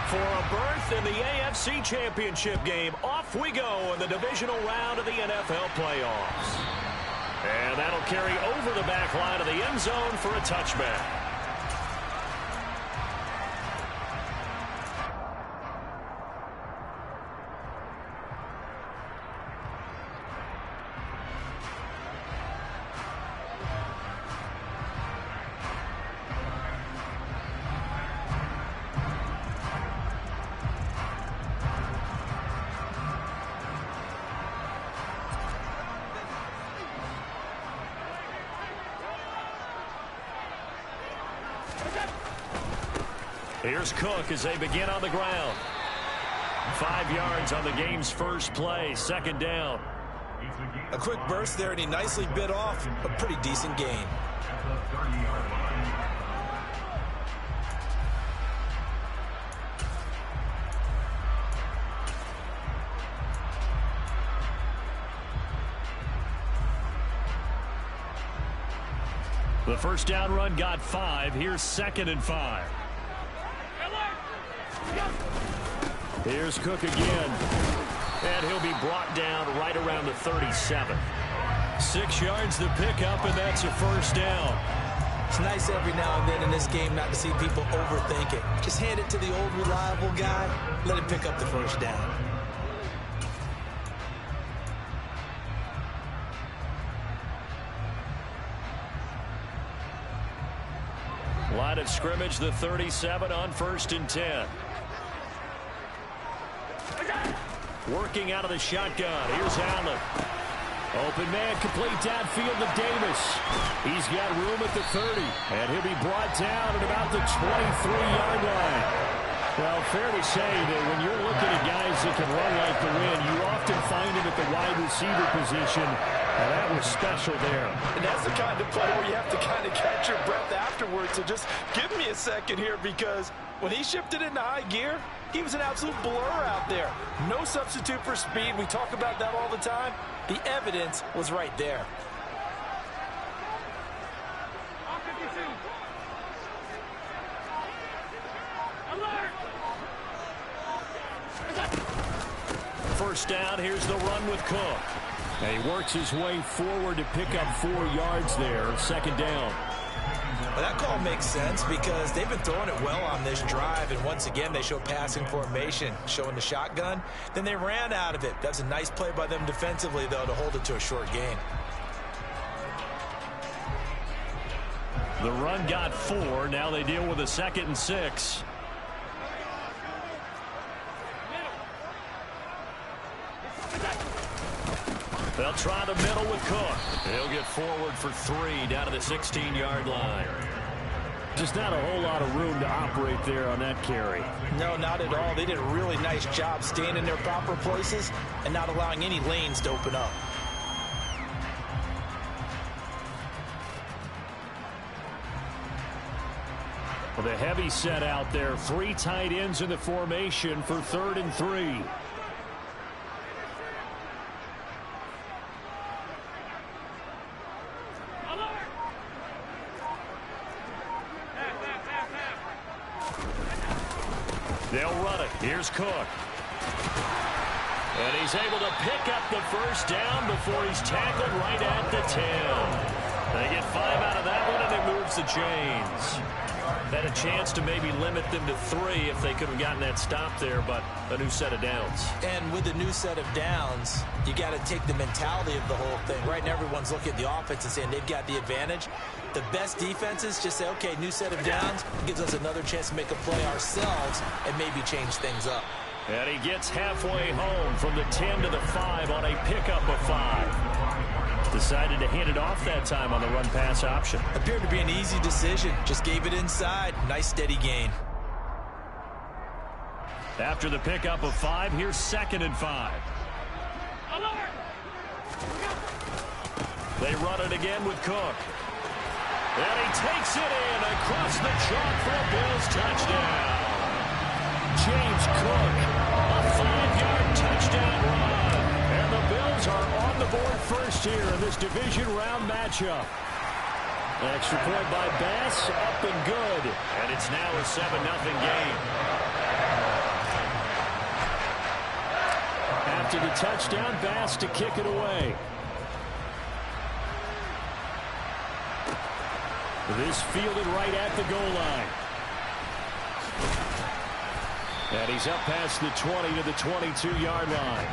For a berth in the AFC Championship game, off we go in the divisional round of the NFL playoffs. And that'll carry over the back line of the end zone for a touchback. Here's Cook as they begin on the ground. 5 yards on the game's first play, second down. A quick burst there, and he nicely bit off a pretty decent gain. The first down run got 5. Here's 2nd and 5. Here's Cook again. And he'll be brought down right around the 37. 6 yards the pickup, and that's a first down. It's nice every now and then in this game not to see people overthink it. Just hand it to the old reliable guy. Let him pick up the first down. Line of scrimmage, the 37 on 1st and 10. Working out of the shotgun. Here's Allen. Open man, complete downfield to Davis. He's got room at the 30. And he'll be brought down at about the 23-yard line. Well, fair to say that when you're looking at guys that can run like the wind, you often find him at the wide receiver position. And that was special there. And that's the kind of play where you have to kind of catch your breath afterwards. So just give me a second here, because when he shifted into high gear, he was an absolute blur out there. No substitute for speed. We talk about that all the time. The evidence was right there. First down, here's the run with Cook. And he works his way forward to pick up 4 yards there. 2nd down. Well, that call makes sense because they've been throwing it well on this drive, and once again they show passing formation, showing the shotgun. Then they ran out of it. That's a nice play by them defensively, though, to hold it to a short gain. The run got 4. Now they deal with a 2nd and 6. They'll try the middle with Cook. He'll get forward for 3 down to the 16-yard line. Just not a whole lot of room to operate there on that carry. No, not at all. They did a really nice job staying in their proper places and not allowing any lanes to open up. Well, the heavy set out there. 3 tight ends in the formation for 3rd and 3. They'll run it. Here's Cook. And he's able to pick up the first down before he's tackled right at the 10. They get 5 out of that one, and it moves the chains. Had a chance to maybe limit them to 3 if they could have gotten that stop there, but a new set of downs. And with the new set of downs, you got to take the mentality of the whole thing. Right now, everyone's looking at the offense and saying they've got the advantage. The best defenses just say, okay, new set of downs gives us another chance to make a play ourselves and maybe change things up. And he gets halfway home from the 10 to the 5 on a pickup of 5. Decided to hand it off that time on the run-pass option. Appeared to be an easy decision. Just gave it inside. Nice, steady gain. After the pickup of 5, here's 2nd and 5. They run it again with Cook. And he takes it in across the chalk for a Bills touchdown. James Cook, a 5-yard touchdown run. And the Bills are on the board first here in this division round matchup. Extra point by Bass, up and good. And it's now a 7-0 game. attempted the touchdown pass to kick it away. This fielded right at the goal line. And he's up past the 20 to the 22-yard line.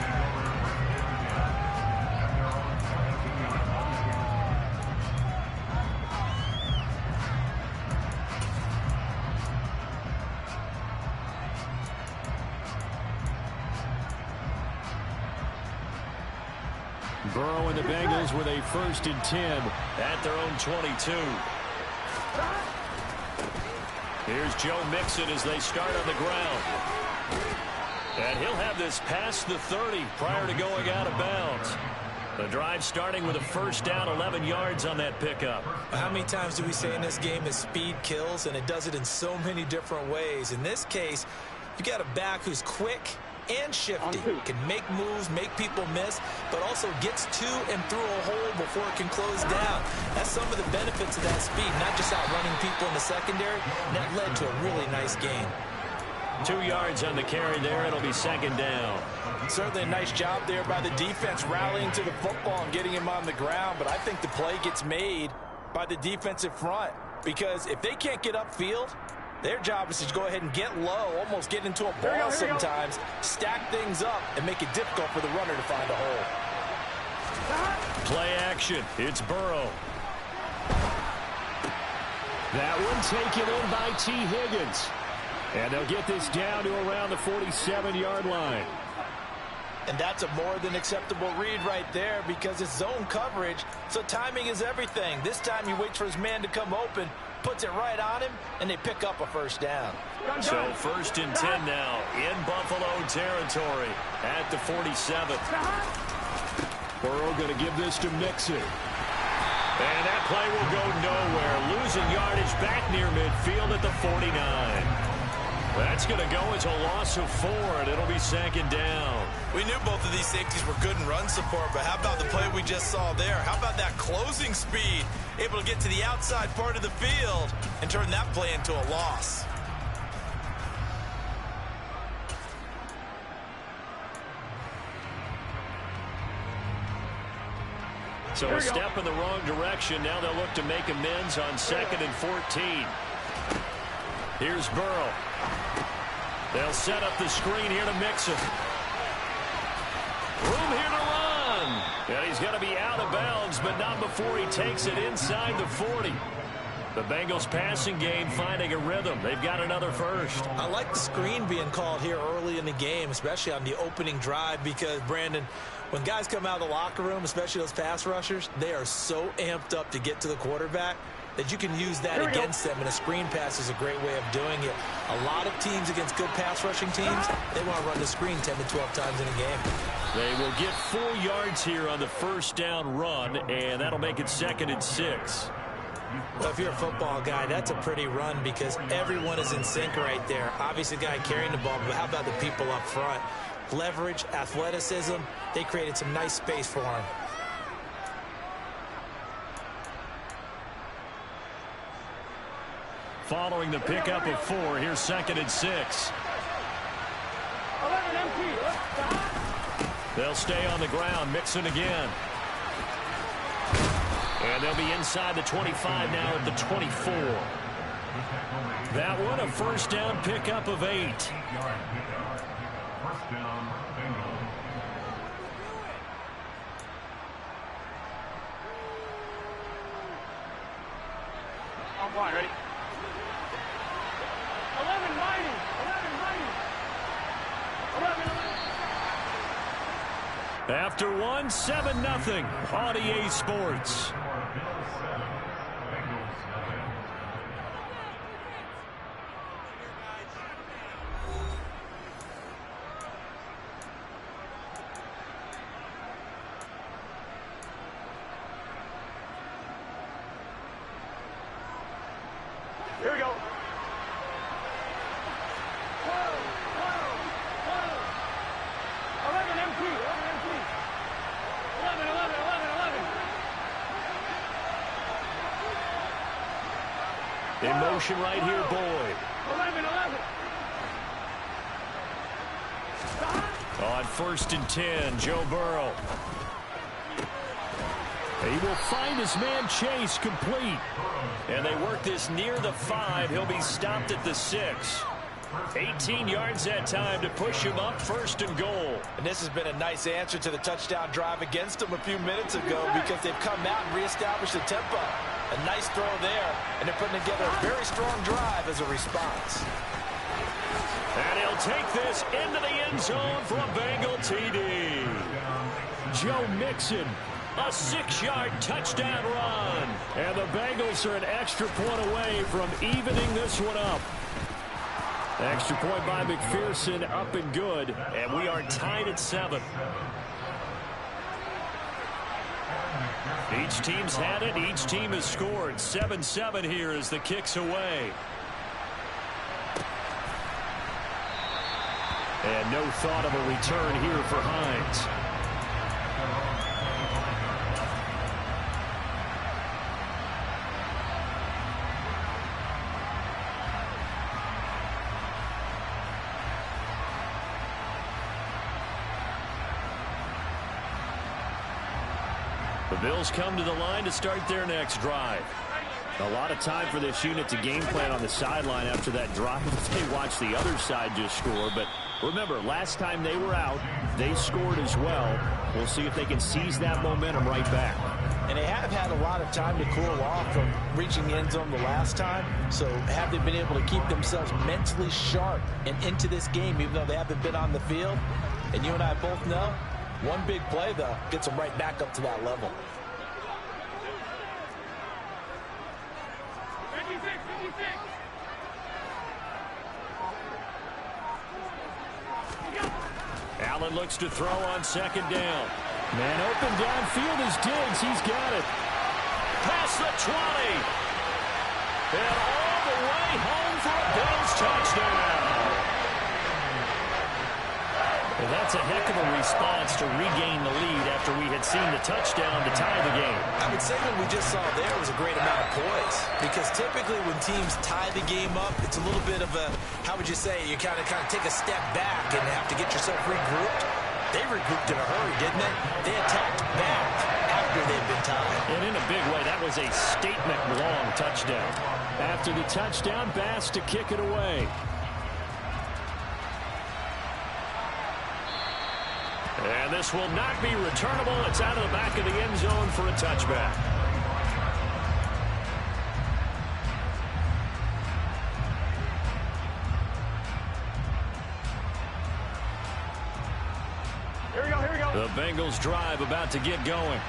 Burrow and the Bengals with a 1st and 10 at their own 22. Here's Joe Mixon as they start on the ground. And he'll have this past the 30 prior to going out of bounds. The drive starting with a 1st down, 11 yards on that pickup. How many times do we say in this game that speed kills, and it does it in so many different ways? In this case, you got a back who's quick and shifty, can make moves, make people miss, but also gets to and through a hole before it can close down. That's some of the benefits of that speed, not just outrunning people in the secondary. And that led to a really nice gain. 2 yards on the carry there. It'll be 2nd down. Certainly a nice job there by the defense rallying to the football and getting him on the ground, but I think the play gets made by the defensive front, because if they can't get upfield, their job is to go ahead and get low, almost get into a ball sometimes, stack things up, and make it difficult for the runner to find a hole. Play action. It's Burrow. That one taken in by T. Higgins. And they'll get this down to around the 47-yard line. And that's a more than acceptable read right there, because it's zone coverage, so timing is everything. This time he waits for his man to come open, puts it right on him, and they pick up a 1st down. So 1st and 10 now in Buffalo territory at the 47th. Burrow going to give this to Mixon. And that play will go nowhere. Losing yardage back near midfield at the 49. That's going to go as a loss of 4, and it'll be 2nd down. We knew both of these safeties were good in run support, but how about the play we just saw there? How about that closing speed? Able to get to the outside part of the field and turn that play into a loss. So a step in the wrong direction. Now they'll look to make amends on 2nd and 14. Here's Burrow. They'll set up the screen here to Mixon. Room here to run. And he's going to be out of bounds, but not before he takes it inside the 40. The Bengals passing game finding a rhythm. They've got another 1st. I like the screen being called here early in the game, especially on the opening drive, because, Brandon, when guys come out of the locker room, especially those pass rushers, they are so amped up to get to the quarterback that you can use that against them, and a screen pass is a great way of doing it. A lot of teams against good pass rushing teams, they want to run the screen 10 to 12 times in a game. They will get 4 yards here on the 1st down run, and that'll make it 2nd and 6. Well, if you're a football guy, that's a pretty run, because everyone is in sync right there. Obviously, the guy carrying the ball, but how about the people up front? Leverage, athleticism, they created some nice space for him. Following the pickup of 4, here's 2nd and 6. They'll stay on the ground. Mixon again. And they'll be inside the 25 now at the 24. That one a 1st down pickup of 8. I'm fine, ready? 11 mighty. 11. After one, 7-0 on EA Sports. Here we go. 11 MT. 11. In motion right here, Boyd. 11. On 1st and 10, Joe Burrow. He will find his man Chase complete. And they work this near the 5. He'll be stopped at the 6. 18 yards that time to push him up 1st and goal. And this has been a nice answer to the touchdown drive against them a few minutes ago because they've come out and reestablished the tempo. A nice throw there, and they're putting together a very strong drive as a response. And he'll take this into the end zone for a Bengal TD. Joe Mixon, a 6-yard touchdown run. And the Bengals are an extra point away from evening this one up. Extra point by McPherson, up and good. And we are tied at 7. Each team's had it. Each team has scored. 7-7 here as the kick's away. And no thought of a return here for Hines. The Bills come to the line to start their next drive. A lot of time for this unit to game plan on the sideline after that drive. They watch the other side just score. But remember, last time they were out, they scored as well. We'll see if they can seize that momentum right back. And they have had a lot of time to cool off from reaching the end zone the last time. So have they been able to keep themselves mentally sharp and into this game, even though they haven't been on the field? And you and I both know, one big play, though, gets them right back up to that level. Allen looks to throw on 2nd down. Man open downfield is Diggs. He's got it. Past the 20. And all the way home for a Bills touchdown. And that's a heck of a response to regain the lead after we had seen the touchdown to tie the game. I would say what we just saw there was a great amount of poise. Because typically when teams tie the game up, it's a little bit of a, how would you say, you kind of take a step back and have to get yourself regrouped. They regrouped in a hurry, didn't they? They attacked back after they'd been tied. And in a big way, that was a statement-long touchdown. After the touchdown, Bass to kick it away. And this will not be returnable. It's out of the back of the end zone for a touchback. Here we go, here we go. The Bengals drive about to get going.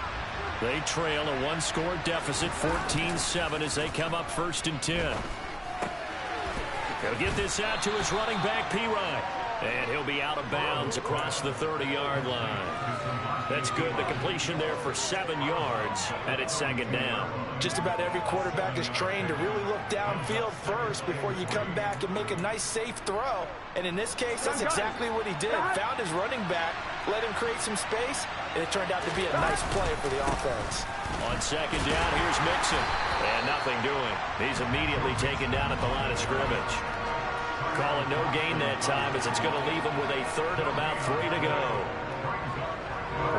They trail a 1-score deficit, 14-7 as they come up 1st and 10. He'll get this out to his running back, P-Ryan. And he'll be out of bounds across the 30-yard line. That's good. The completion there for 7 yards, and it's 2nd down. Just about every quarterback is trained to really look downfield first before you come back and make a nice, safe throw. And in this case, that's exactly what he did. Found his running back, let him create some space, and it turned out to be a nice play for the offense. On 2nd down, here's Mixon. And nothing doing. He's immediately taken down at the line of scrimmage. Calling no gain that time as it's going to leave him with a 3rd and about 3 to go.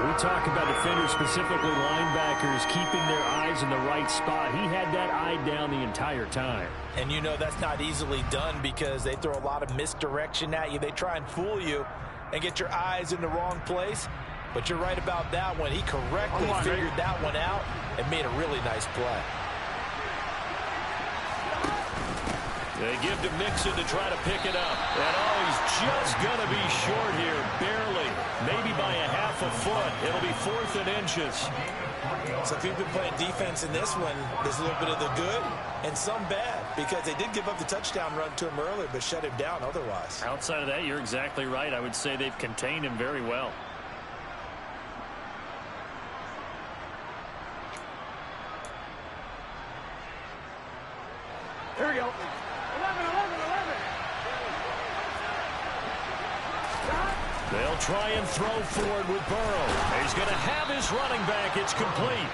We talk about defenders, specifically linebackers, keeping their eyes in the right spot. He had that eye down the entire time. And you know that's not easily done because they throw a lot of misdirection at you. They try and fool you and get your eyes in the wrong place. But you're right about that one. He correctly figured that one out and made a really nice play. They give to Mixon to try to pick it up. And oh, he's just going to be short here, barely. Maybe by a half a foot. It'll be 4th and inches. So if you've been playing defense in this one, there's a little bit of the good and some bad. Because they did give up the touchdown run to him earlier, but shut him down otherwise. Outside of that, you're exactly right. I would say they've contained him very well. Here we go. 11. They'll try and throw forward with Burrow. He's going to have his running back. It's complete.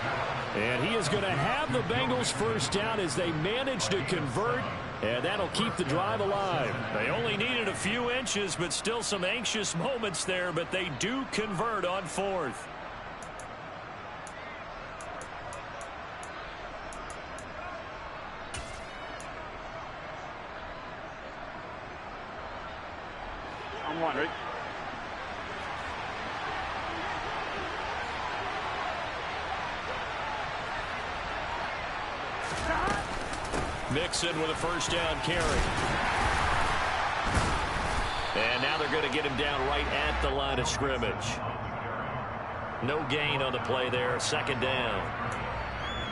And he is going to have the Bengals 1st down as they manage to convert And that'll keep the drive alive. They only needed a few inches, but still some anxious moments there, but they do convert on fourth. I'm one, Rick. Mixon with a first down carry. And now they're going to get him down right at the line of scrimmage. No gain on the play there. Second down.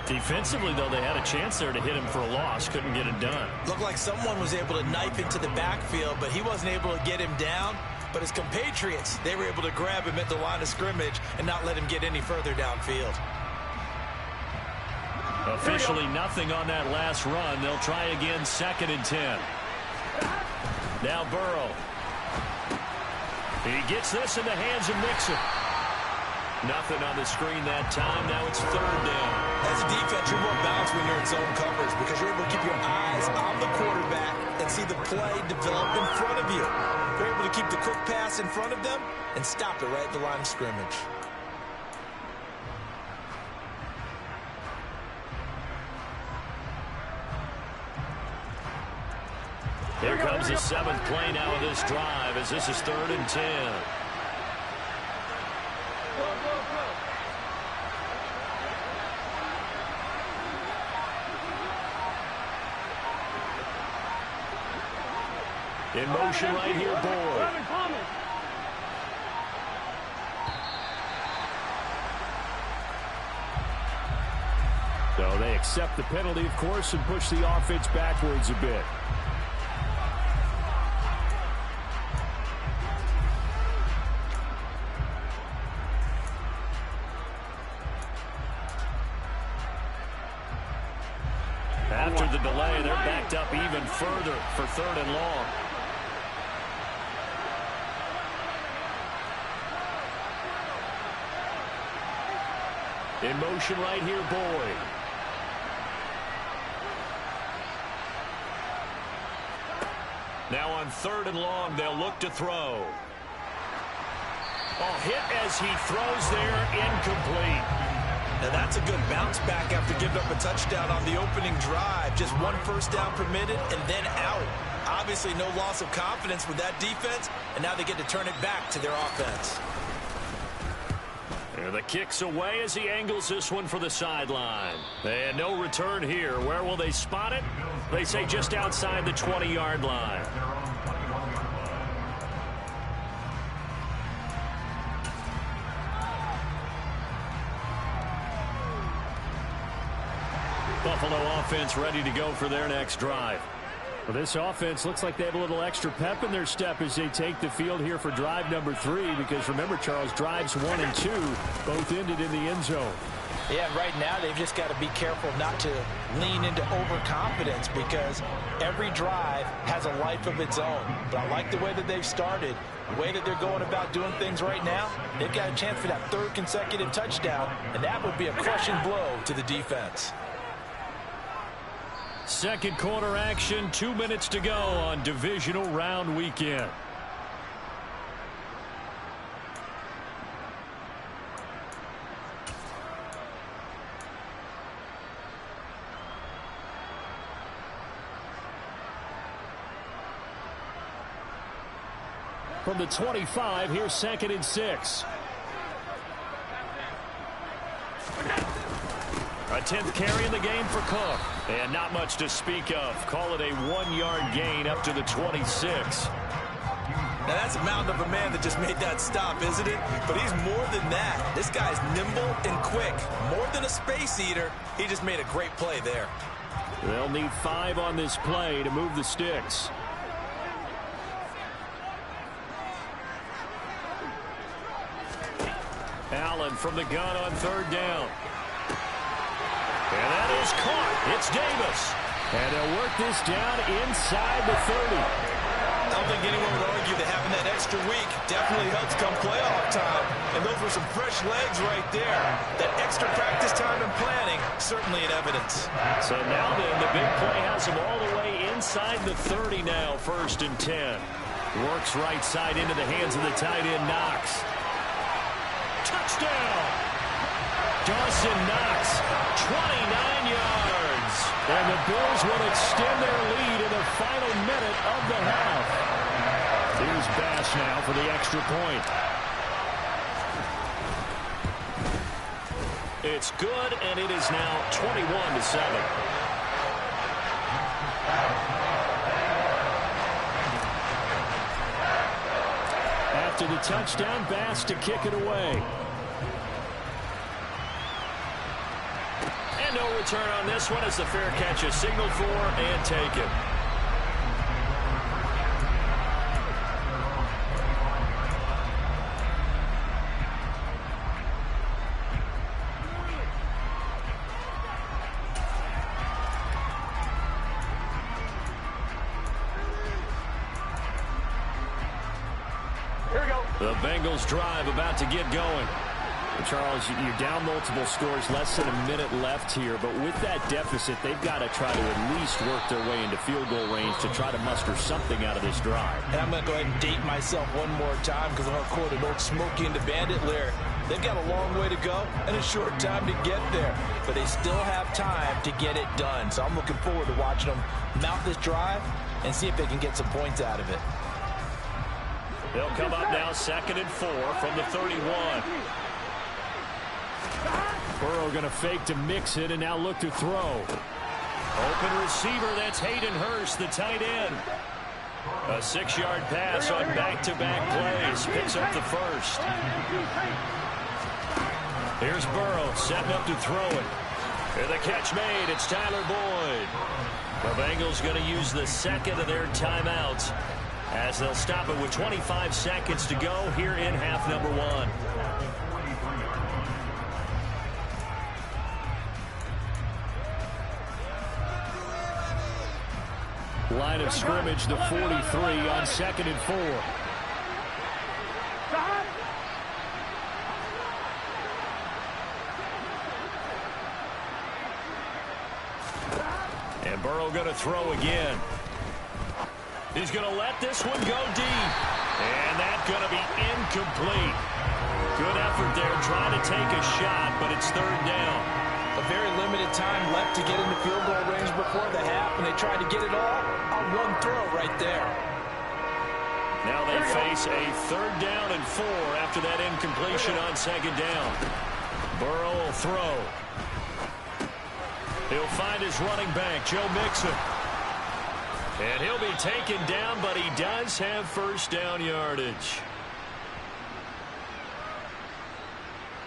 Defensively, though, they had a chance there to hit him for a loss. Couldn't get it done. Looked like someone was able to knife into the backfield, but he wasn't able to get him down. But his compatriots, they were able to grab him at the line of scrimmage and not let him get any further downfield. Officially nothing on that last run. They'll try again, 2nd and 10. Now Burrow. He gets this in the hands of Mixon. Nothing on the screen that time. Now it's 3rd down. As a defense, you're more balanced when you're in zone coverage because you're able to keep your eyes on the quarterback and see the play develop in front of you. You're able to keep the quick pass in front of them and stop it right at the line of scrimmage. Here comes the 7th play now of this drive as this is 3rd and 10. In motion right here, Boyd. So they accept the penalty, of course, and push the offense backwards a bit. After the delay, they're backed up even further for 3rd and long. In motion right here, Boyd. Now on 3rd and long, they'll look to throw. Oh, hit as he throws there, incomplete. Now that's a good bounce back after giving up a touchdown on the opening drive. Just 1 first down permitted and then out. Obviously no loss of confidence with that defense, and now they get to turn it back to their offense. And the kick's away as he angles this one for the sideline. And no return here. Where will they spot it? They say just outside the 20-yard line. Buffalo offense ready to go for their next drive. Well, this offense looks like they have a little extra pep in their step as they take the field here for drive number 3, because remember, Charles, drives 1 and 2 both ended in the end zone. Yeah, right now they've just got to be careful not to lean into overconfidence because every drive has a life of its own. But I like the way that they've started, the way that they're going about doing things right now. They've got a chance for that 3rd consecutive touchdown, and that would be a crushing blow to the defense. Second quarter action, 2 minutes to go on divisional round weekend. From the 25, here's 2nd and 6. A 10th carry in the game for Cook. And not much to speak of. Call it a 1-yard gain up to the 26. Now that's a mountain of a man that just made that stop, isn't it? But he's more than that. This guy's nimble and quick. More than a space eater. He just made a great play there. They'll need 5 on this play to move the sticks. Allen from the gun on 3rd down. And that is caught. It's Davis. And they'll work this down inside the 30. I don't think anyone would argue that having that extra week definitely helps come playoff time. And those were some fresh legs right there. That extra practice time and planning, certainly in evidence. So now then, the big play has him all the way inside the 30 now, 1st and 10. Works right side into the hands of the tight end, Knox. Touchdown! Dawson Knox, 29 yards. And the Bills will extend their lead in the final minute of the half. Here's Bass now for the extra point. It's good, and it is now 21-7. After the touchdown, Bass to kick it away. And no return on this one as the fair catch is signaled for and taken. The Bengals drive about to get going. Charles, you're down multiple scores, less than a minute left here, but with that deficit, they've got to try to at least work their way into field goal range to try to muster something out of this drive. And I'm going to go ahead and date myself one more time because I'm going to quote an old Smokey and the Bandit lyric. They've got a long way to go and a short time to get there, but they still have time to get it done. So I'm looking forward to watching them mount this drive and see if they can get some points out of it. They'll come up now 2nd and 4 from the 31. Burrow going to fake to mix it and now look to throw. Open receiver, that's Hayden Hurst, the tight end. A 6-yard pass on back-to-back plays. Picks up the first. Here's Burrow setting up to throw it. And the catch made. It's Tyler Boyd. The Bengals going to use the second of their timeouts as they'll stop it with 25 seconds to go here in half number 1. Line of scrimmage, the 43 on 2nd and 4. And Burrow going to throw again. He's going to let this one go deep. And that's going to be incomplete. Good effort there trying to take a shot, but it's 3rd down. A very limited time left to get into field goal range before the half, and they tried to get it all on one throw right there. Now they face a 3rd down and 4 after that incompletion on 2nd down. Burrow will throw. He'll find his running back, Joe Mixon. And he'll be taken down, but he does have 1st down yardage.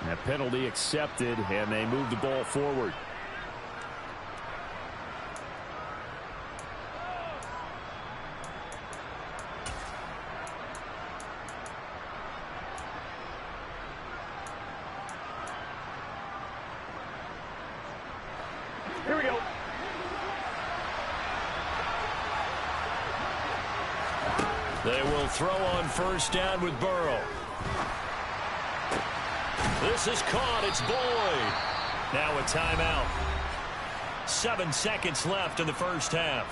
That penalty accepted, and they move the ball forward. Here we go. They will throw on 1st down with Burrow. This is caught. It's Boyd. Now a timeout. 7 seconds left in the first half.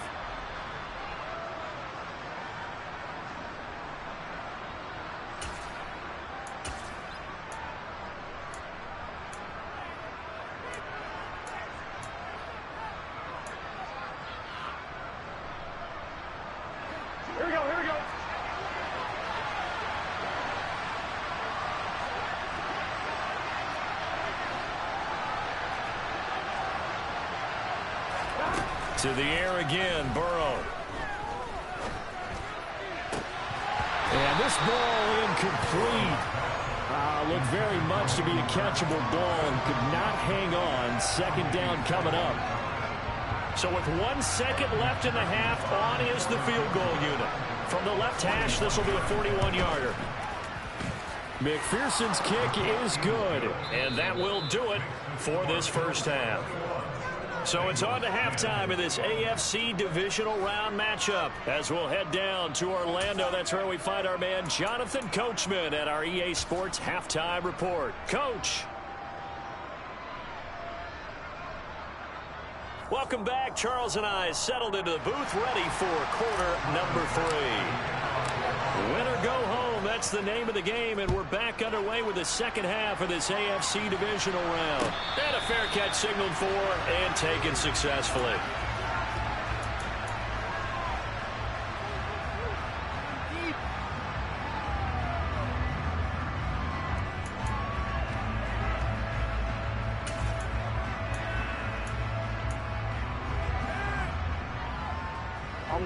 Here we go. Here we go. To the air again, Burrow. And this ball incomplete. Looked very much to be a catchable ball and could not hang on. 2nd down coming up. So with 1 second left in the half, on is the field goal unit. From the left hash, this will be a 41-yarder. McPherson's kick is good, and that will do it for this first half. So it's on to halftime in this AFC divisional round matchup. As we'll head down to Orlando, that's where we find our man Jonathan Coachman at our EA Sports Halftime Report. Coach. Welcome back. Charles and I settled into the booth, ready for quarter number 3. Win or go home, that's the name of the game, and we're back underway with the second half of this AFC divisional round. And a fair catch signaled for and taken successfully.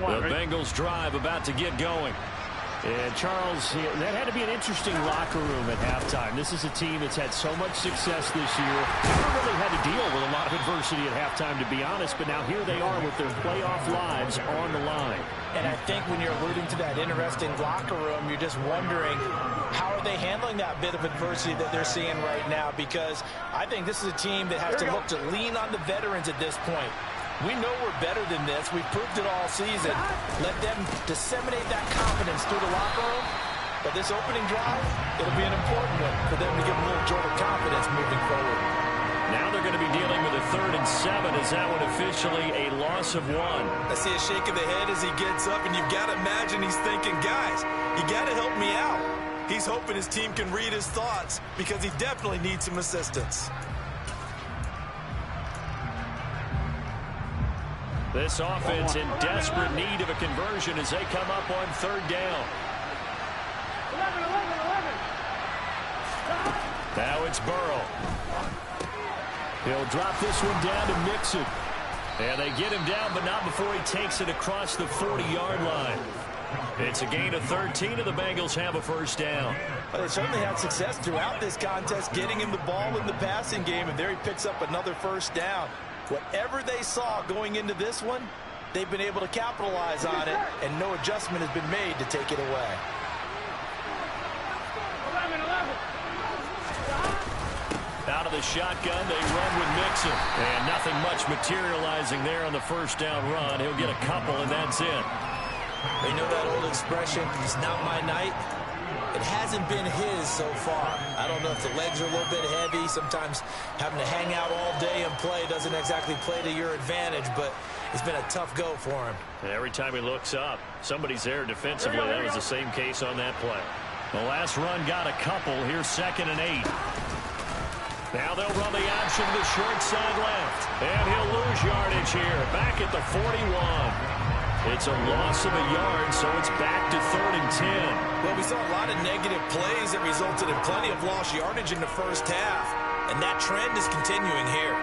The Bengals drive about to get going. And Charles, that had to be an interesting locker room at halftime. This is a team that's had so much success this year. Never really had to deal with a lot of adversity at halftime, to be honest, but now here they are with their playoff lives on the line. And I think when you're alluding to that interesting locker room, you're just wondering how are they handling that bit of adversity that they're seeing right now, because I think this is a team that has to look to lean on the veterans at this point. We know we're better than this. We've proved it all season. Let them disseminate that confidence through the locker room. But this opening drive, it'll be an important one for them to give them a little jolt of confidence moving forward. Now they're going to be dealing with a 3rd and 7. Is that one officially a loss of 1? I see a shake of the head as he gets up, and you've got to imagine he's thinking, guys, you got to help me out. He's hoping his team can read his thoughts because he definitely needs some assistance. This offense in desperate need of a conversion as they come up on 3rd down. 11. Now it's Burrow. He'll drop this one down to Mixon. And they get him down, but not before he takes it across the 40-yard line. It's a gain of 13, and the Bengals have a 1st down. Well, they certainly had success throughout this contest, getting him the ball in the passing game, and there he picks up another 1st down. Whatever they saw going into this one, they've been able to capitalize on it, and no adjustment has been made to take it away. 11. Out of the shotgun, they run with Mixon. And nothing much materializing there on the 1st down run. He'll get a couple, and that's it. They know that old expression, it's not my night. It hasn't been his so far. I don't know if the legs are a little bit heavy. Sometimes having to hang out all day and play doesn't exactly play to your advantage, but it's been a tough go for him. And every time he looks up, somebody's there defensively. That was the same case on that play. The last run got a couple. Here's 2nd and 8. Now they'll run the option to the short side left. And he'll lose yardage here. Back at the 41. It's a loss of a yard, so it's back to 3rd and 10. Well, we saw a lot of negative plays that resulted in plenty of lost yardage in the 1st half, and that trend is continuing here.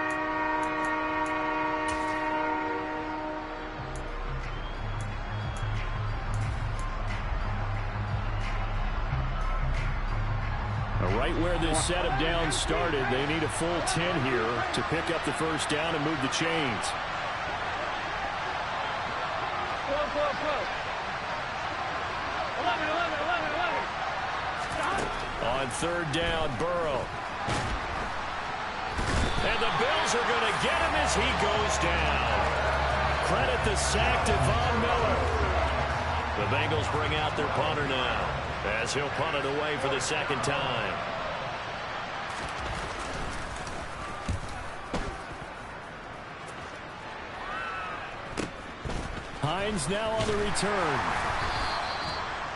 Right where this set of downs started, they need a full 10 here to pick up the 1st down and move the chains. Close. 11. On 3rd down, Burrow. And the Bills are going to get him as he goes down. Credit the sack to Von Miller. The Bengals bring out their punter now as he'll punt it away for the 2nd time. Hines now on the return.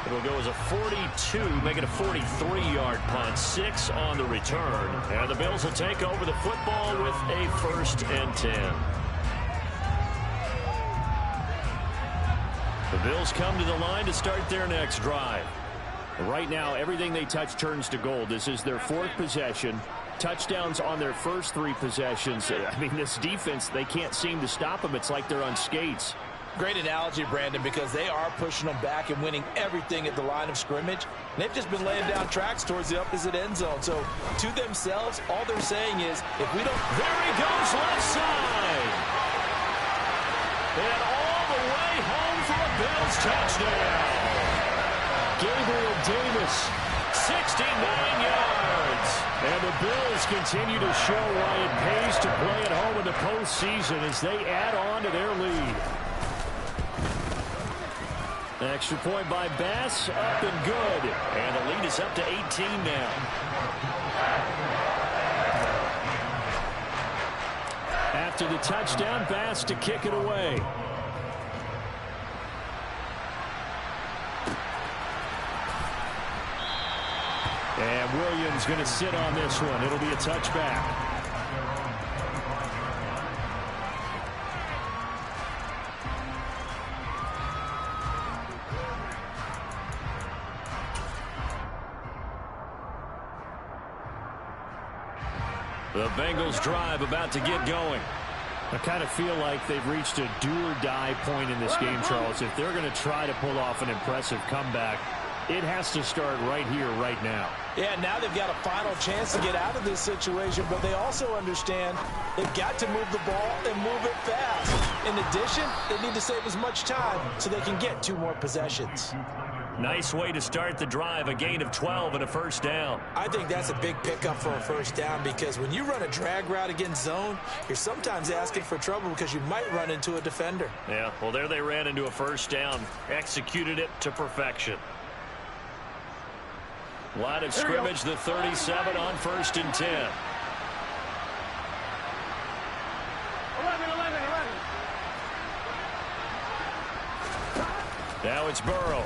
It'll go as a 42, make it a 43-yard punt. 6 on the return. And the Bills will take over the football with a 1st and 10. The Bills come to the line to start their next drive. Right now, everything they touch turns to gold. This is their 4th possession. Touchdowns on their first 3 possessions. I mean, this defense, they can't seem to stop them. It's like they're on skates. Great analogy, Brandon, because they are pushing them back and winning everything at the line of scrimmage. And they've just been laying down tracks towards the opposite end zone. So to themselves, all they're saying is, if we don't... There he goes, left side. And all the way home for a Bills touchdown. Gabriel Davis, 69 yards. And the Bills continue to show why it pays to play at home in the postseason as they add on to their lead. Extra point by Bass, up and good. And the lead is up to 18 now. After the touchdown, Bass to kick it away. And Williams going to sit on this one. It'll be a touchback. The Bengals drive about to get going. I kind of feel like they've reached a do-or-die point in this game, Charles. If they're going to try to pull off an impressive comeback, it has to start right here, right now. Yeah, now they've got a final chance to get out of this situation, but they also understand they've got to move the ball and move it fast. In addition, they need to save as much time so they can get 2 more possessions. Nice way to start the drive, a gain of 12 and a first down. I think that's a big pickup for a first down because when you run a drag route against zone, you're sometimes asking for trouble because you might run into a defender. Yeah, well, there they ran into a first down, executed it to perfection. Line of scrimmage, the 37 on 1st and 10. 11. Now it's Burrow.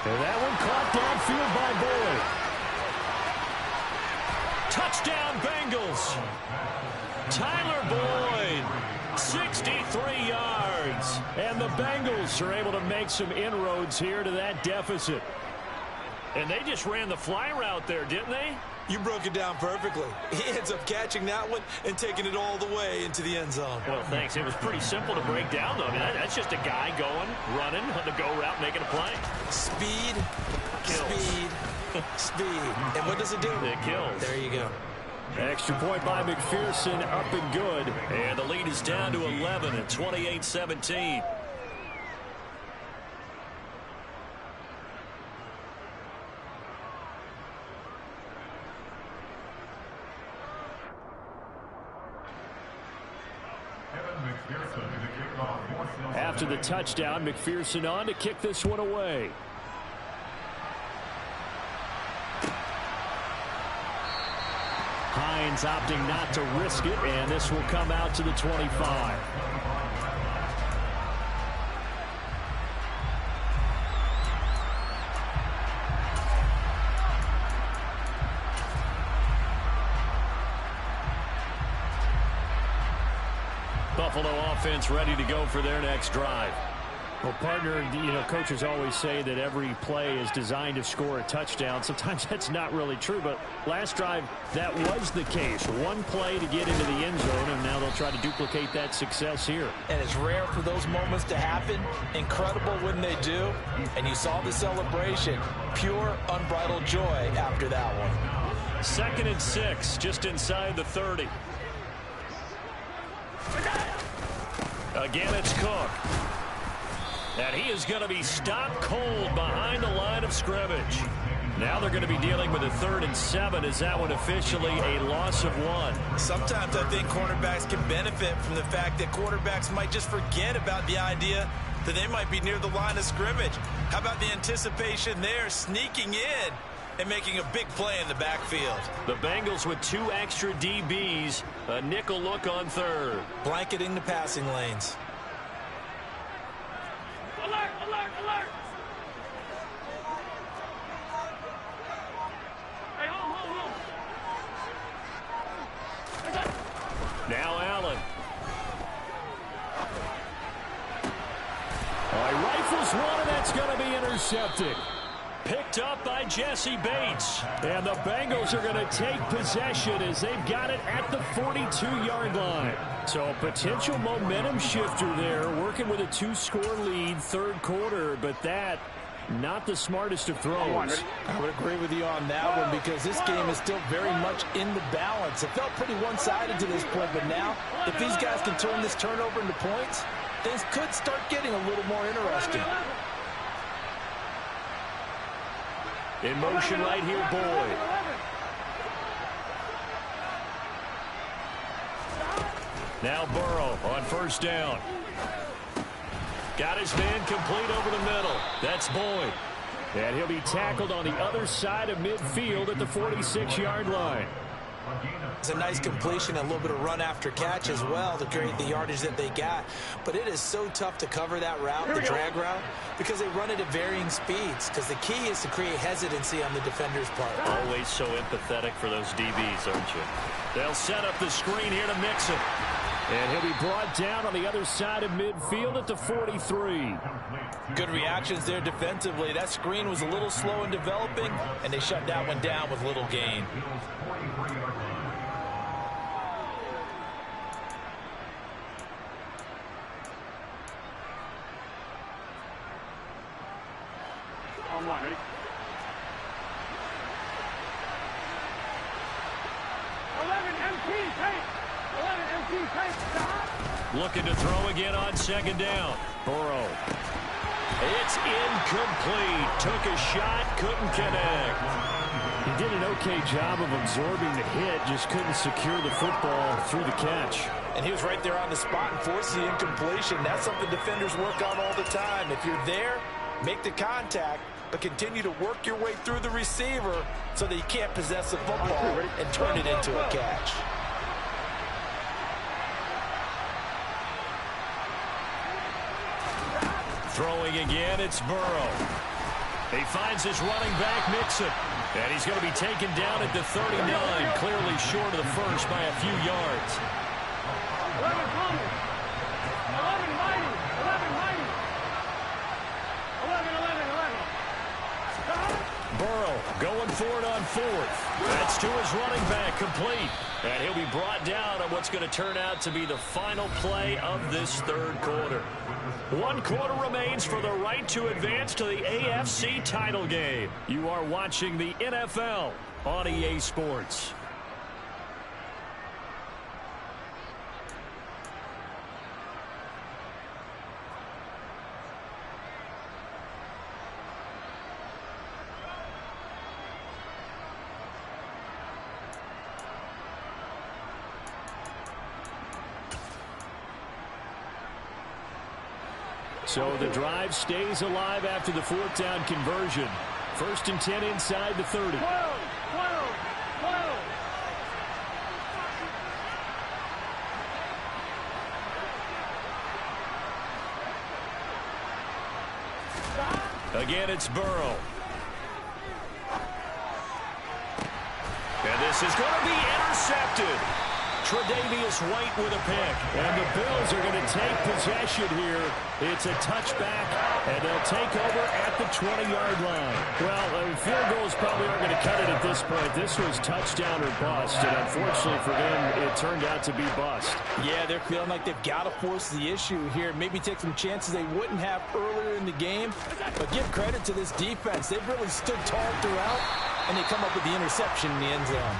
And that one caught downfield by Boyd. Touchdown, Bengals. Tyler Boyd, 63 yards. And the Bengals are able to make some inroads here to that deficit. And they just ran the fly route there, didn't they? You broke it down perfectly. He ends up catching that one and taking it all the way into the end zone. Well, thanks. It was pretty simple to break down, though. I mean, that's just a guy going, running on the go route, making a play. Speed, Kills. speed, speed. And what does it do? It kills. There you go. Extra point by McPherson, up and good. And the lead is down to 11 at 28-17. After the touchdown, McPherson on to kick this one away. Hines opting not to risk it, and this will come out to the 25. Buffalo offense ready to go for their next drive. Well, partner, coaches always say that every play is designed to score a touchdown. Sometimes that's not really true, but last drive, that was the case. One play to get into the end zone, and now they'll try to duplicate that success here. And it's rare for those moments to happen. Incredible when they do. And you saw the celebration. Pure, unbridled joy after that one. 2nd and 6, just inside the 30. Again, it's Cook. And he is going to be stopped cold behind the line of scrimmage. Now they're going to be dealing with a 3rd and 7. Is that one officially a loss of 1? Sometimes I think cornerbacks can benefit from the fact that quarterbacks might just forget about the idea that they might be near the line of scrimmage. How about the anticipation there, sneaking in and making a big play in the backfield? The Bengals with 2 extra DBs, a nickel look on 3rd. Blanketing the passing lanes. Alert, alert, alert. Hey, hold. Now Allen. He rifles one, and that's going to be intercepted. Picked up by Jesse Bates. And the Bengals are going to take possession as they've got it at the 42-yard line. So a potential momentum shifter there, working with a 2-score lead, 3rd quarter, but that not the smartest of throws. I would agree with you on that one because this game is still very much in the balance. It felt pretty one-sided to this point, but now if these guys can turn this turnover into points, things could start getting a little more interesting. In motion right here, Boyd. Now Burrow on first down. Got his man complete over the middle. That's Boyd. And he'll be tackled on the other side of midfield at the 46-yard line. It's a nice completion, a little bit of run after catch as well to create the yardage that they got. But it is so tough to cover that route, the drag route, because they run it at varying speeds. Because the key is to create hesitancy on the defender's part. Always so empathetic for those DBs, aren't you? They'll set up the screen here to mix it. And he'll be brought down on the other side of midfield at the 43. Good reactions there defensively. That screen was a little slow in developing, and they shut that one down with little gain. Ready? 11 MT tape. 11 MT tape. Stop. Looking to throw again on second down. Burrow. It's incomplete. Took a shot, couldn't connect. He did an okay job of absorbing the hit, just couldn't secure the football through the catch. And he was right there on the spot and forced the incompletion. That's something defenders work on all the time. If you're there, make the contact, but continue to work your way through the receiver so that you can't possess the football and turn it into a catch. Throwing again, it's Burrow. He finds his running back, Mixon. And he's going to be taken down at the 39, clearly short of the first by a few yards. 11 coming. 11 mighty. 11 mighty. 11, 11, 11. Stop. Burrow going for it on fourth. That's to his running back, complete. And he'll be brought down on what's going to turn out to be the final play of this third quarter. 1 quarter remains for the right to advance to the AFC title game. You are watching the NFL on EA Sports. So the drive stays alive after the fourth down conversion. 1st and 10 inside the 30. 12, 12, 12. Again, it's Burrow. And this is going to be intercepted. Tre'Davious White with a pick. And the Bills are going to take possession here. It's a touchback, and they'll take over at the 20-yard line. Well, field goals probably aren't going to cut it at this point. This was touchdown or bust, and unfortunately for them, it turned out to be bust. Yeah, they're feeling like they've got to force the issue here. Maybe take some chances they wouldn't have earlier in the game. But give credit to this defense. They've really stood tall throughout, and they come up with the interception in the end zone.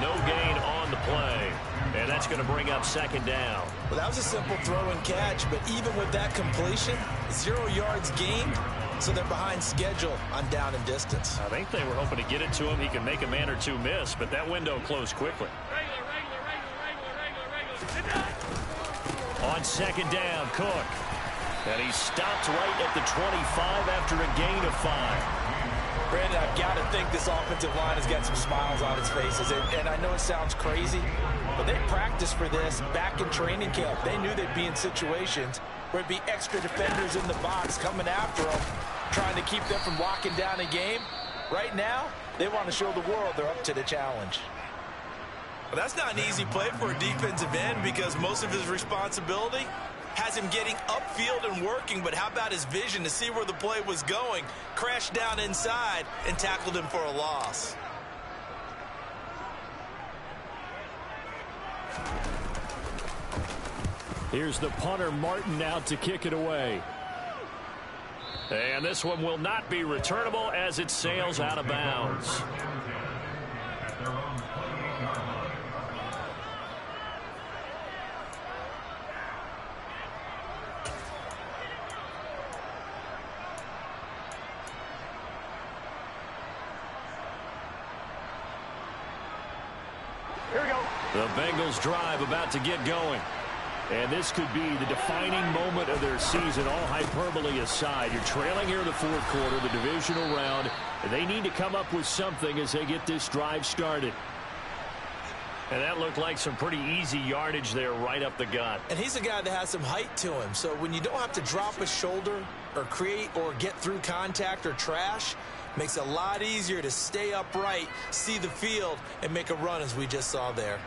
No gain on the play. And that's going to bring up second down. Well, that was a simple throw and catch, but even with that completion, 0 yards gained, so they're behind schedule on down and distance. I think they were hoping to get it to him. He can make a man or two miss, but that window closed quickly. On second down, Cook. And he stopped right at the 25 after a gain of 5. Brandon, I've got to think this offensive line has got some smiles on its faces. And I know it sounds crazy, but they practiced for this back in training camp. They knew they'd be in situations where it'd be extra defenders in the box coming after them, trying to keep them from locking down a game. Right now, they want to show the world they're up to the challenge. Well, that's not an easy play for a defensive end because most of his responsibility has him getting upfield and working, but how about his vision to see where the play was going? Crashed down inside and tackled him for a loss. Here's the punter, Martin, out to kick it away. And this one will not be returnable as it sails out of bounds. Here we go. The Bengals drive about to get going. And this could be the defining moment of their season, all hyperbole aside. You're trailing here in the fourth quarter, the divisional round. They need to come up with something as they get this drive started. And that looked like some pretty easy yardage there right up the gut. And he's a guy that has some height to him. So when you don't have to drop a shoulder or create or get through contact or trash, makes it a lot easier to stay upright, see the field, and make a run as we just saw there.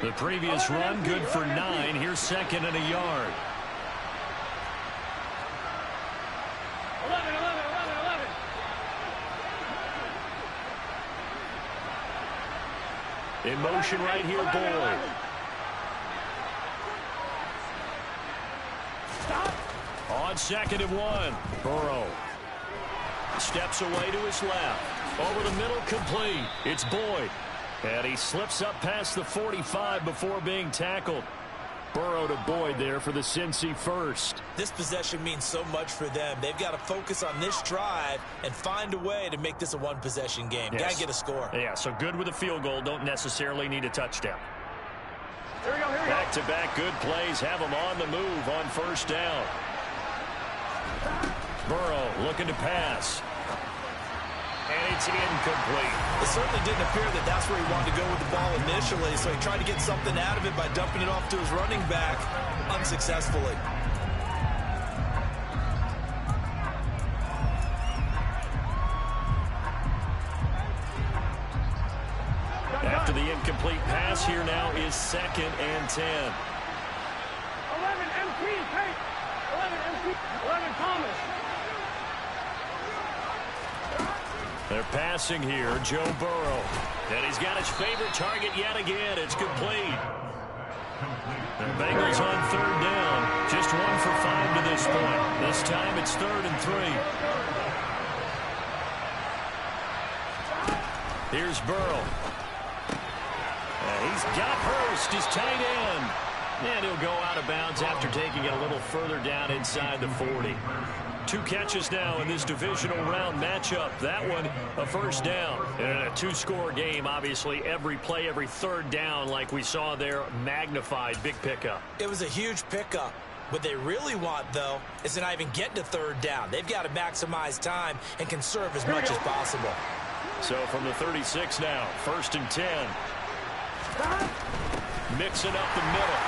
The previous run, good for 9. Here's second and a yard. 11, 11, 11, 11. In motion right here, Boyd. On second and 1, Burrow. Steps away to his left. Over the middle, complete. It's Boyd. And he slips up past the 45 before being tackled. Burrow to Boyd there for the Cincy first. This possession means so much for them. They've got to focus on this drive and find a way to make this a one-possession game. Yes. Got to get a score. Yeah, so good with a field goal. Don't necessarily need a touchdown. Here we go, here we go. Back-to-back good plays have them on the move on first down. Burrow looking to pass. And it's incomplete. It certainly didn't appear that that's where he wanted to go with the ball initially, so he tried to get something out of it by dumping it off to his running back unsuccessfully. After the incomplete pass, here now is second and 10. 11 MP, Tate. 11 MP. 11 Thomas. They're passing here, Joe Burrow. And he's got his favorite target yet again. It's complete. The Bengals on third down. Just 1 for 5 to this point. This time it's 3rd and 3. Here's Burrow. And he's got Hurst, his tight end. And he'll go out of bounds after taking it a little further down inside the 40. 2 catches now in this divisional round matchup. That one, a first down. And in a 2-score game, obviously, every play, every third down, like we saw there, magnified. Big pickup. It was a huge pickup. What they really want, though, is to not even get to third down. They've got to maximize time and conserve as much as possible. So from the 36 now, 1st and 10. Mixing up the middle.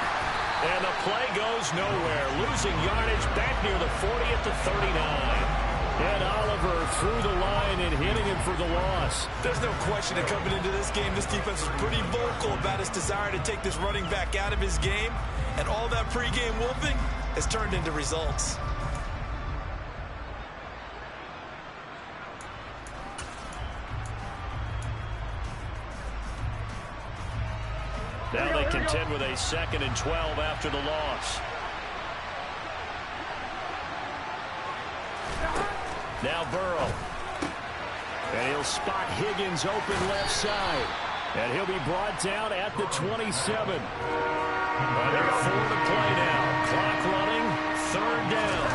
And the play goes nowhere. Losing yardage back near the 40 at the 39. And Oliver through the line and hitting him for the loss. There's no question that coming into this game, this defense was pretty vocal about his desire to take this running back out of his game. And all that pregame wolfing has turned into results. Now they contend with a 2nd and 12 after the loss. Now Burrow. And he'll spot Higgins open left side. And he'll be brought down at the 27. Well, there are 4 to play now. Clock running. 3rd down.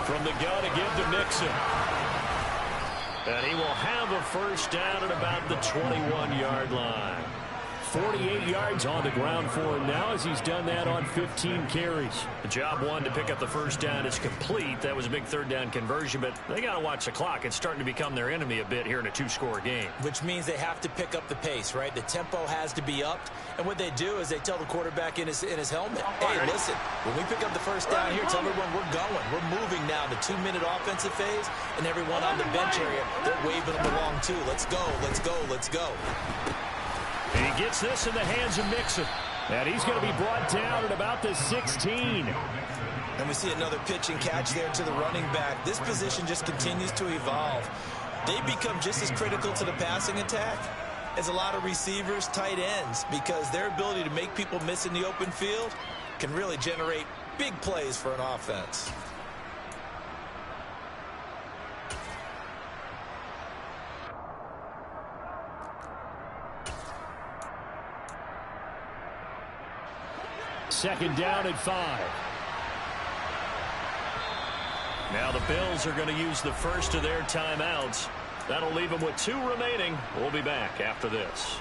From the gun again to Mixon. And he will have a first down at about the 21-yard line. 48 yards on the ground for him now as he's done that on 15 carries. The job 1 to pick up the first down is complete. That was a big 3rd down conversion, but they got to watch the clock. It's starting to become their enemy a bit here in a 2-score game. Which means they have to pick up the pace, right? The tempo has to be upped. And what they do is they tell the quarterback in his helmet, hey, listen, when we pick up the first down here, tell everyone we're going. We're moving now. The 2-minute offensive phase, and everyone on the bench area, they're waving them along too. Let's go, let's go, let's go. And he gets this in the hands of Mixon. And he's going to be brought down at about the 16. And we see another pitch and catch there to the running back. This position just continues to evolve. They become just as critical to the passing attack as a lot of receivers, tight ends, because their ability to make people miss in the open field can really generate big plays for an offense. Second down at 5. Now the Bills are going to use the first of their timeouts. That'll leave them with 2 remaining. We'll be back after this.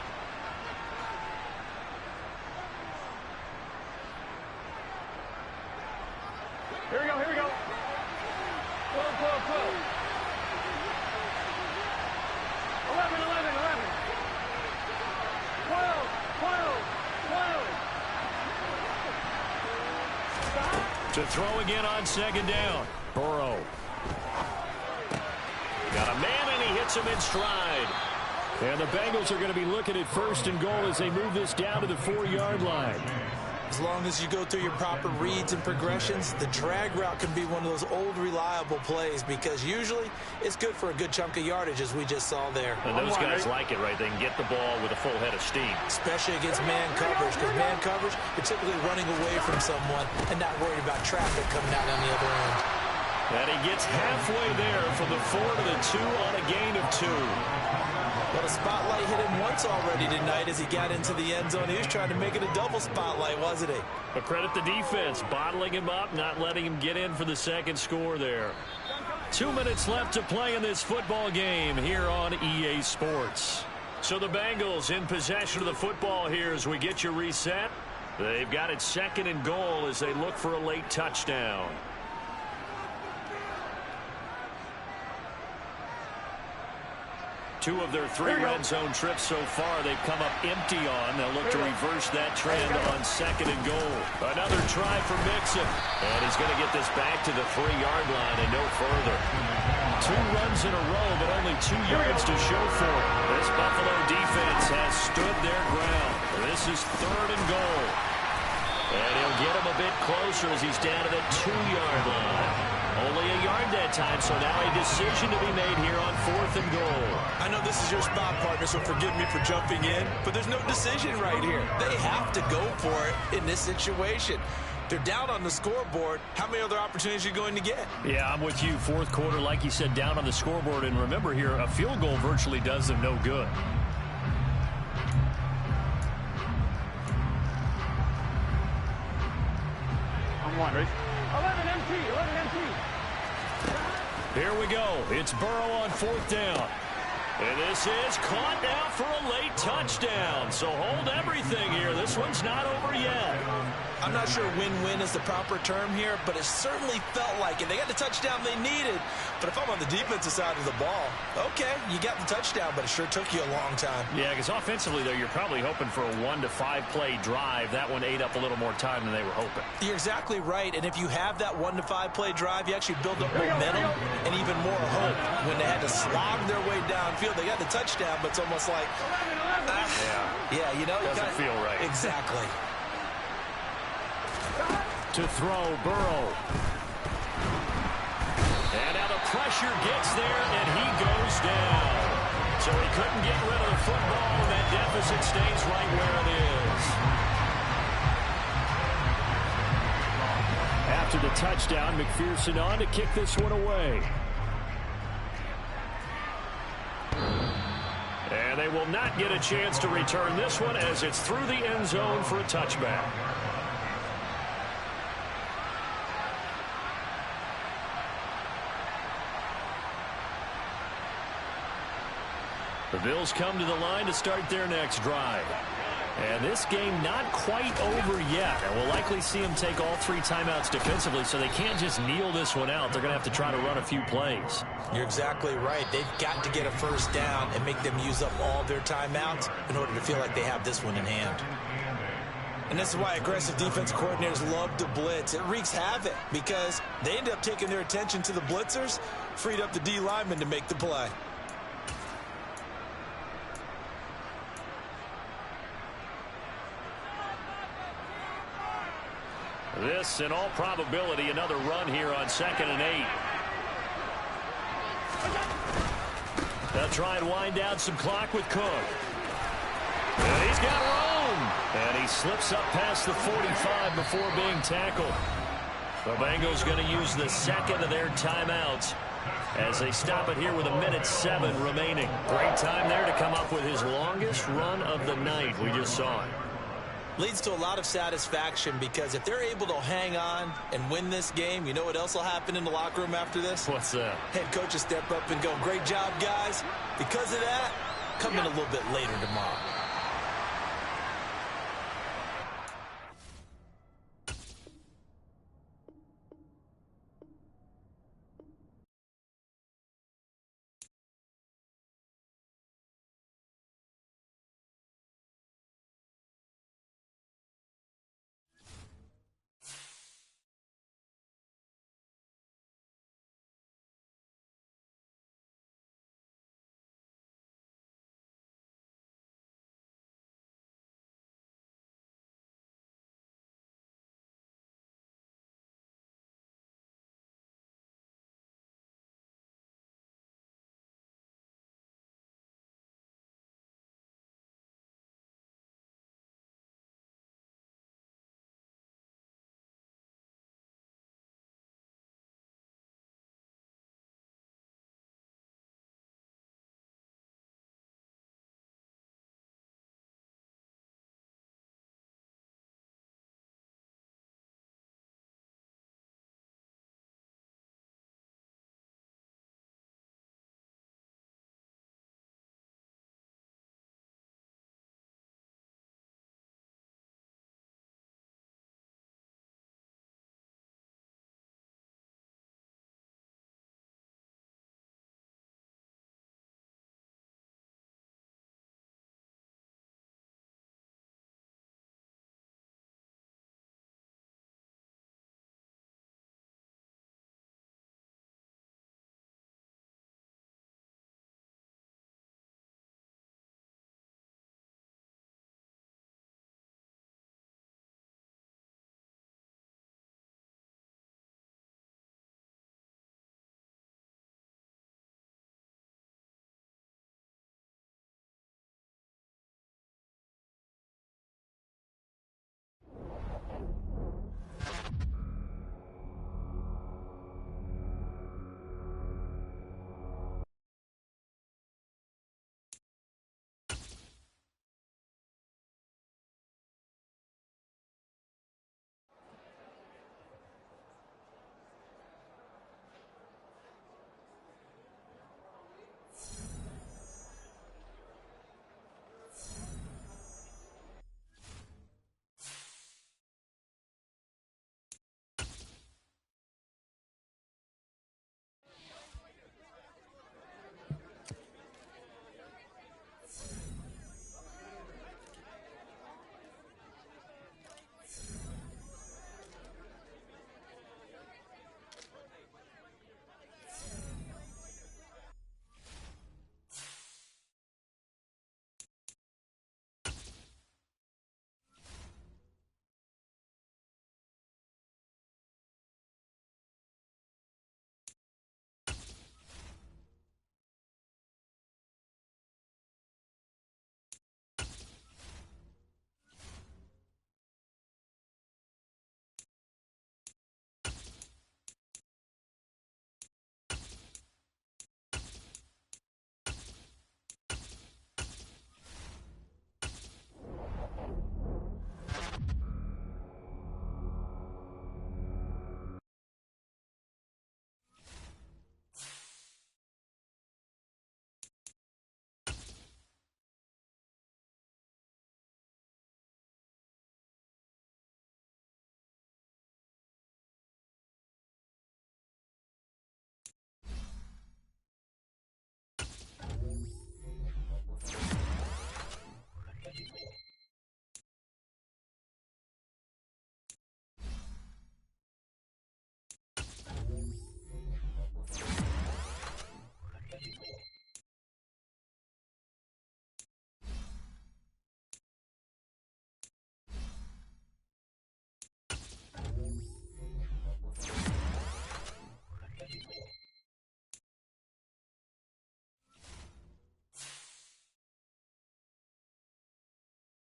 12. 11, 11, 11. 12, 12, 12. To throw again on second down. Burrow. Got a man, and he hits him in stride. And the Bengals are going to be looking at first and goal as they move this down to the 4-yard line. As long as you go through your proper reads and progressions, the drag route can be one of those old reliable plays because usually it's good for a good chunk of yardage as we just saw there. And those guys like it, right? They can get the ball with a full head of steam. Especially against man coverage, because man coverage, you're typically running away from someone and not worried about traffic coming out on the other end. And he gets halfway there from the 4 to the 2 on a gain of 2. But a spotlight hit him once already tonight as he got into the end zone. He was trying to make it a double spotlight, wasn't he? But credit the defense, bottling him up, not letting him get in for the second score there. 2 minutes left to play in this football game here on EA Sports. So the Bengals in possession of the football here as we get you reset. They've got it second and goal as they look for a late touchdown. 2 of their 3 red zone trips so far they've come up empty on. They'll look to reverse that trend on second and goal. Another try for Mixon. And he's going to get this back to the 3-yard line and no further. 2 runs in a row, but only 2 yards to show for it. This Buffalo defense has stood their ground. This is 3rd and goal. And he'll get him a bit closer as he's down to the 2-yard line. Only a yard that time, so now a decision to be made here on 4th and goal. I know this is your spot, partner, so forgive me for jumping in, but there's no decision right here. They have to go for it in this situation. They're down on the scoreboard. How many other opportunities are you going to get? Yeah, I'm with you. 4th quarter, like you said, down on the scoreboard. And remember here, a field goal virtually does them no good. I'm one, Rich. 11 MT, 11 MT. Here we go. It's Burrow on 4th down. And this is caught now for a late touchdown. So hold everything here. This one's not over yet. I'm not sure win-win is the proper term here, but it certainly felt like it. They got the touchdown they needed. But if I'm on the defensive side of the ball, okay, you got the touchdown, but it sure took you a long time. Yeah, because offensively, though, you're probably hoping for a 1 to 5 play drive. That one ate up a little more time than they were hoping. You're exactly right. And if you have that 1 to 5 play drive, you actually build up momentum and even more hope. When they had to slog their way downfield, they got the touchdown, but it's almost like, yeah, you know, doesn't feel right. Exactly. To throw, Burrow. And now the pressure gets there, and he goes down. So he couldn't get rid of the football, and that deficit stays right where it is. After the touchdown, McPherson on to kick this one away. And they will not get a chance to return this one as it's through the end zone for a touchback. The Bills come to the line to start their next drive. And this game not quite over yet. And we'll likely see them take all 3 timeouts defensively, so they can't just kneel this one out. They're going to have to try to run a few plays. You're exactly right. They've got to get a first down and make them use up all their timeouts in order to feel like they have this one in hand. And this is why aggressive defensive coordinators love to blitz. It wreaks havoc because they end up taking their attention to the blitzers, freed up the D lineman to make the play. This, in all probability, another run here on 2nd and 8. They'll try and wind down some clock with Cook. And he's got room. And he slips up past the 45 before being tackled. The Bengals going to use the second of their timeouts as they stop it here with 1:07 remaining. Great time there to come up with his longest run of the night. We just saw it. Leads to a lot of satisfaction because if they're able to hang on and win this game, you know what else will happen in the locker room after this? What's that? Head coach will step up and go, great job, guys. Because of that, come in a little bit later tomorrow.